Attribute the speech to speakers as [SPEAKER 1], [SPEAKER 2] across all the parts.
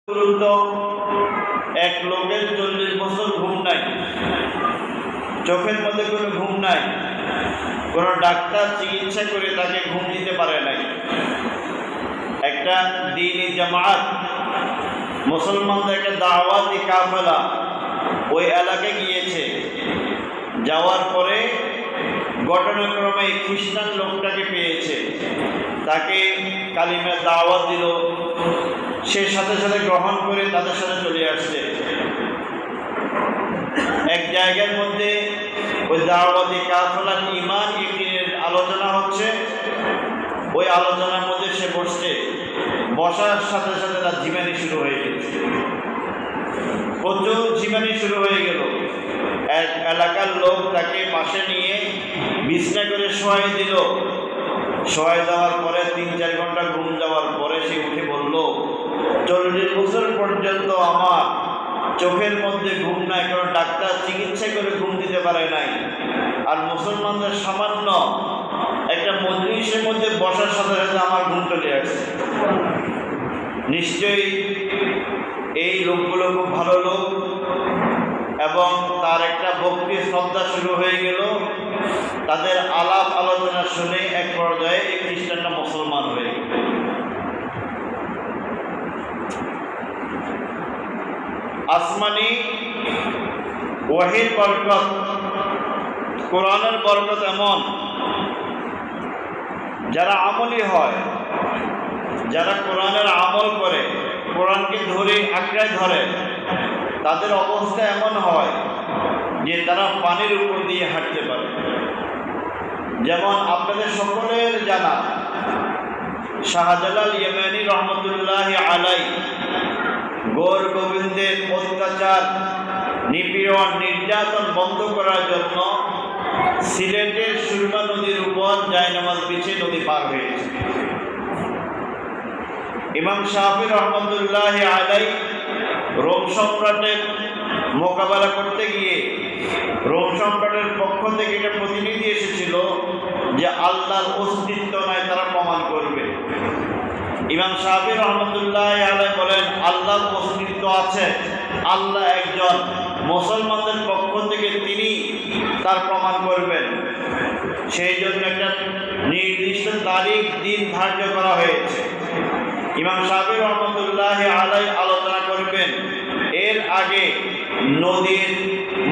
[SPEAKER 1] তো এক লোকের 40 বছর ঘুম নাই, চোখের মধ্যে কোনো ঘুম নাই, কোনো ডাক্তার চিকিৎসা করে তাকে ঘুম দিতে পারে নাই। একটা দ্বীনি জামাত, মুসলমানদের একটা দাওয়াতি কাফেলা ওই এলাকায় গিয়েছে। যাওয়ার পরে ঘটনাক্রমে খ্রিস্টান লোকটাকে পেয়েছে, তাকে কালিমার দাওয়াত দিল। সে সাথে সাথে গ্রহণ করে তাদের সাথে চলে আসছে। এক জায়গার মধ্যে ওই দাওয়াতি কাফেলার ঈমান ইকিনের আলোচনা হচ্ছে। ওই আলোচনার মধ্যে সে বসছে, বসার সাথে সাথে তার ঝিমানি শুরু হয়ে গেছে, প্রচুর ঝিমানি শুরু হয়ে গেল। এক এলাকার লোক তাকে পাশে নিয়ে বিছনা করে শোয়াই দিল। শোয়াই দেওয়ার পরে 3-4 ঘন্টা ঘুম যাওয়ার পরে সে উঠে বলল, 40 বছর পর্যন্ত আমার চোখের মধ্যে ঘুম নাই, কারণ ডাক্তার চিকিৎসা করে ঘুম দিতে পারে নাই। আর মুসলমানদের সামান্য একটা মজলিসের মধ্যে বসার সাথে সাথে আমার ঘুম চলে আসছে। নিশ্চয়ই এই লোকগুলো খুব ভালো লোক, এবং তার একটা ভক্তি শ্রদ্ধা শুরু হয়ে গেল। তাদের আলাপ আলোচনা শুনে এক পর্যায়ে এই খ্রিস্টানটা মুসলমান হয়ে গেল। আসমানি ওয়াহির বরকত, কোরআনের বরকত এমন, যারা আমলি হয়, যারা কোরআনের আমল করে, কোরআনকে ধরে আঁকড়ায় ধরে, তাদের অবস্থা এমন হয় যে তারা পানির উপর দিয়ে হাঁটতে পারে। যেমন আপনাদের সকলের জানা শাহজালাল ইয়েমানি রহমতুল্লাহ আলাই গৌর গোবিন্দের অত্যাচার, নিপীড়ন, নির্যাতন বন্ধ করার জন্য সিলেটের সুরমা নদীর উপর জায়নামাজ বিছিয়ে নদী পার হয়েছে। ইমাম শাফি রহমতুল্লাহ আলাই রোম সম্রাটের মোকাবেলা করতে গিয়ে রোম সম্রাটের পক্ষ থেকে একটা প্রতিনিধি এসেছিল যে আল্লাহর অস্তিত্ব নাই, তারা প্রমাণ করবে। ইমাম শাফি রহমতুল্লাহ আলাই বলেন, আল্লাহর অস্তিত্ব আছে, আল্লাহ একজন, মুসলমানদের পক্ষ থেকে তিনি তার প্রমাণ করবেন। সেই জন্য একটা নির্দিষ্ট তারিখ দিন ধার্য করা হয়েছে। ইমাম শাফি রহমতুল্লাহ আলাই আলোচনা করবেন। এর আগে নদীর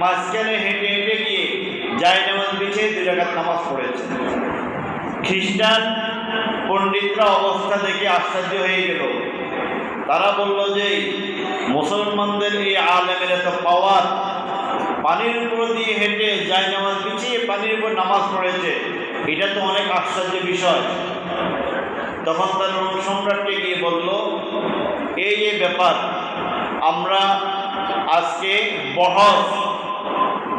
[SPEAKER 1] মাঝখানে হেঁটে হেঁটে গিয়ে জায়নামাজ বিছিয়ে 2 রাকাত নামাজ পড়েছে। খ্রিস্টান পণ্ডিতরা অবস্থা দেখে আশ্চর্য হয়ে গেল। তারা বলল যে মুসলমানদের এই আলেমের এত পাওয়ার, পানির উপর দিয়ে হেঁটে জায়নামাজ বিছিয়ে পানির উপর নামাজ পড়েছে, এটা তো অনেক আশ্চর্য বিষয়। তখন তার রোম সম্রাটকে গিয়ে বলল, এই যে ব্যাপার, আমরা আজকে বহস,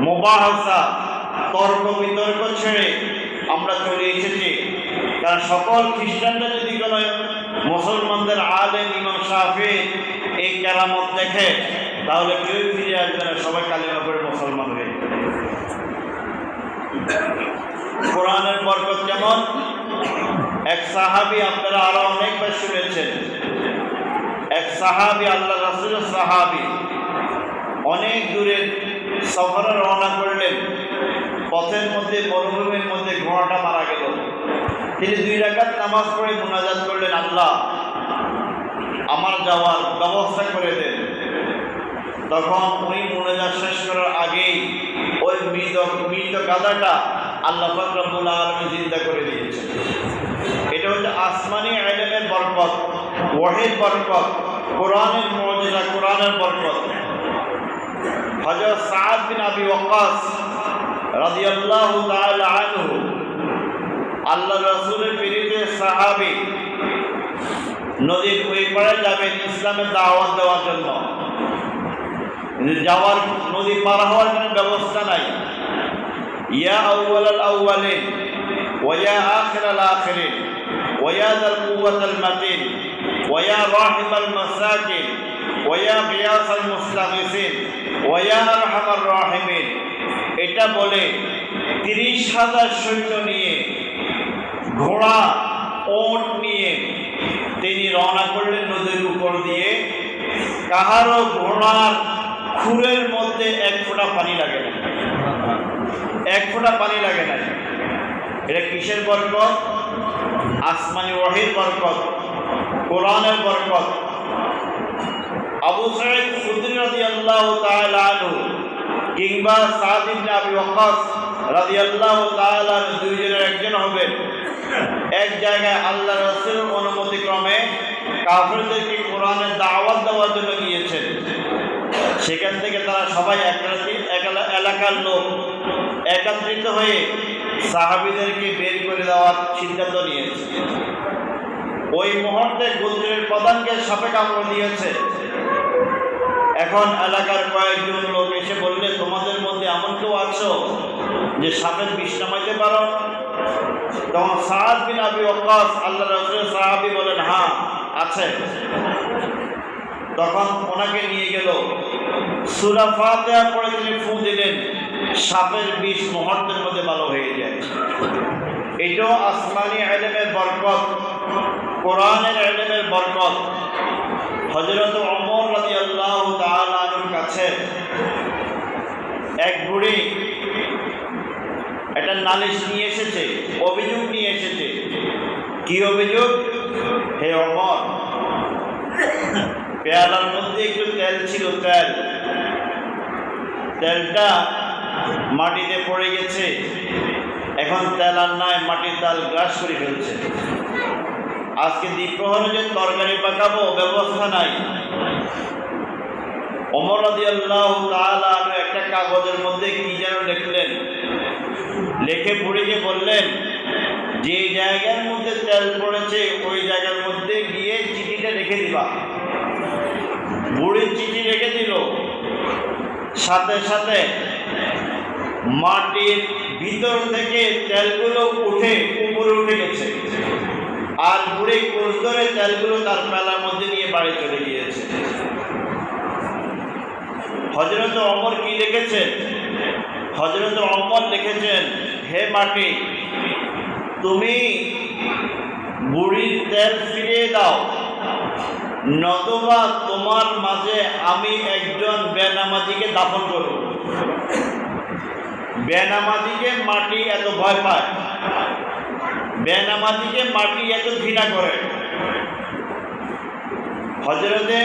[SPEAKER 1] মুবাহাসা, তর্ক বিতর্ক ছেড়ে আমরা চলে এসেছি। কারণ সকল খ্রিস্টানরা যদি কোনো মুসলমানদের আলেম ইমাম শাফি এই কেরামত দেখে, তাহলে কেউ ফিরে আসবে না, সবাই কালিমা পড়ে মুসলমান হয়ে যাবে। কোরআনের বরকত যেমন, এক সাহাবী, আপনারা আরো অনেকবার শুনেছেন, এক সাহাবী, আল্লাহ রাসূলের সাহাবী, অনেক দূরের সফরে রওনা করলেন। পথের মধ্যে, মরুভূমির মধ্যে ঘোড়াটা মারা গেল। তিনি 2 রাকাত নামাজ পড়ে মুনাজাত করলেন, আল্লাহ আমার যাওয়ার ব্যবস্থা করে দেন। তখন উনি মুনাজাত শেষ করার আগেই ওই মৃত গাধাটা আল্লাহ পাক রব্বুল আলামিন জিন্দা করে দিয়েছেন। এটা হচ্ছে আসমানি ইলমের বরকত, ওয়াহির বরকত, কোরআনের মুজিজা, কোরআনের বরকত। হযরত সাদ বিন আবি ওয়াক্কাস রাদিয়াল্লাহু তাআলা আনহু, আল্লাহ রাসূলের প্রেরিত সাহাবী, নদীর ওই পারে যাবেন ইসলামের দাওয়াত দেওয়ার জন্য। যাওয়ার, নদী পার হওয়ার কোনো ব্যবস্থা নাই। ইয়া আউয়ালাল আউয়ালিন ওয়া ইয়া আখিরাল আখিরিন ওয়া ইয়া যাল কুওয়াতাল মাতিন ওয়া ইয়া রাহিমাল মাসাকিন ওয়া ইয়া গিয়াসাল মুস্তাগিসিন ওয়া ইয়া আরহামার রাহিমিন। এটা বলে 30,000 সৈন্য নিয়ে, ঘোড়া, ওট নিয়ে তিনি রওনা করলেন নদীর উপর দিয়ে কাহারও ঘোড়ার খুরের মধ্যে এক ফোঁটা পানি লাগে না, এক ফোঁটা পানি লাগে না। এটা কিসের বরকত? আসমানি ওয়াহির বরকত, কোরআনের বরকত। আবু সাঈদ খুদরি রাদিয়াল্লাহু তাআলা আনহু কিংবা সাদ ইবনে আবি ওয়াক্কাস রাদিয়াল্লাহু তাআলা আনহু দুইজনের একজন হবেন। এক জায়গায় আল্লাহ রাসূলের অনুমতি ক্রমে কাফেরদেরকে কোরআনের দাওয়াত দেওয়ার জন্য গিয়েছেন। সেখান থেকে তারা সবাই এলাকার লোক একত্রিত হয়ে সাহাবীদেরকে বের করে দেওয়ার সিদ্ধান্ত নিয়েছে। ওই মুহূর্তে গোত্রের প্রধানকে সাপে কামড় দিয়েছে। এখন এলাকার কয়েকজন লোক এসে বললে, তোমাদের মধ্যে এমন কেউ আছো যে সাপের বিষ নামাইতে পারো? তখন সাদ বিন আবি ওয়াক্কাস আল্লাহ রাসূলের সাহাবী বলেন, হ্যাঁ আছে। তখন ওনাকে নিয়ে গেল, সূরা ফাতিহা পড়ে তিনি ফু দিলেন, সাপের বিষ মুহূর্তের মধ্যে ভালো হয়ে যায়। এটাও আসমানি ইলমের বরকত, কোরআনের ইলমের বরকত। হযরত ওমর রাদিয়াল্লাহু তাআলা আনহুর কাছে এক বুড়ি একটা নালিশ নিয়ে এসেছে, অভিযোগ নিয়ে এসেছে। কি অভিযোগ? হে ওমর, পেয়ালার মধ্যে একটু তেল ছিল, তেলটা মাটিতে পড়ে গেছে। এখন তেল আর নাই, মাটির তাল গ্রাস করে ফেলছে। আজকে দ্বিপ্রহরে যে তরকারি পাকাবো ব্যবস্থা নাই। ওমর রাদিয়াল্লাহু তাআলা আনহু একটা কাগজের মধ্যে কি যেন লিখলেন, লিখে বুড়িকে বললেন, যে জায়গার মধ্যে তেল পড়েছে ওই জায়গার মধ্যে গিয়ে চিঠিটা রেখে দিবা। বুড়ি চিঠি রেখে দিল। সাথে সাথে মাটির ভিতর থেকে তেলগুলো উপরে উঠে গেছে, আর বুড়ি কোষ ধরে তেলগুলো তার পেলার মধ্যে নিয়ে বাড়ি চলে গিয়েছে। হযরত ওমর কি লিখেছেন? হযরত ওমর লিখেছেন, হে মাটি, তুমি বুড়ির তেল ফিরিয়ে দাও, নতুবা তোমার মাঝে আমি একজন বেনামাজিকে দাফন করব। বেনামাজিকে মাটি এত ভয় পায়, বেনামাজিকে মাটি এত ঘৃণা করে। হযরতে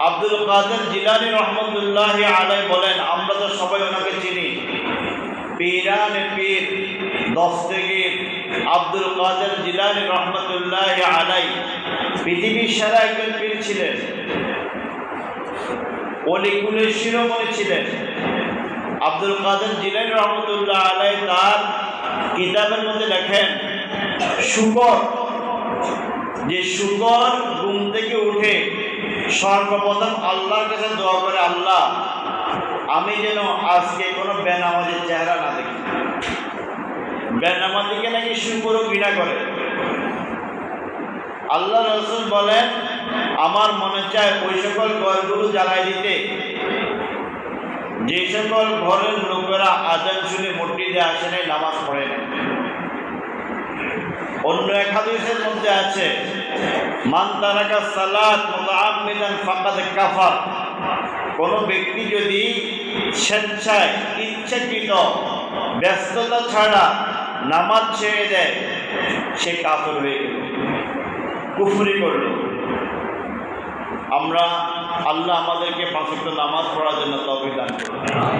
[SPEAKER 1] আব্দুল কাদের জিলানী রহমতুল্লাহি আলাইহি বলেন, আমরা তো সবাই ওনাকে চিনি, পীরানে পীর দস্তগীর আব্দুল কাদের জিলানী রহমতুল্লাহি আলাইহি পৃথিবীর সেরা একজন পীর ছিলেন, অলিকুলের শিরোমণি ছিলেন। আব্দুল কাদের জিলানী রহমতুল্লাহ আলাইহি তার কিতাবের মধ্যে লেখেন, শুকর, যে শুকর ঘুম থেকে উঠে সর্বপ্রথম আল্লাহর কাছে দোয়া করে, আল্লাহ আমি যেন আজকে কোনো বেনামাজির চেহারা না দেখি। বেনামাজিকে নাকি শুকরও ঘৃণা করে। আল্লাহ রাসূল বলেন, আমার মনে চায় ওই সকল ঘরগুলো জ্বালাই দিতে যে সকল ঘরের লোকেরা আজান শুনে মসজিদে আসে নাই, নামাজ পড়ে না। অন্য এক হাদিসের মধ্যে আছে, মান তারাকা সালাত মুতাআম্মিদান ফাকাদ কাফার। কোন ব্যক্তি যদি স্বেচ্ছায় ইচ্ছাকৃত ব্যস্ততা ছাড়া নামাজ ছেড়ে দেয়, সে কাফের হয়ে গেল, কুফরি করল। আল্লাহ আমাদেরকে 5 ওয়াক্ত নামাজ পড়ার জন্য তৌফিক দান করুন।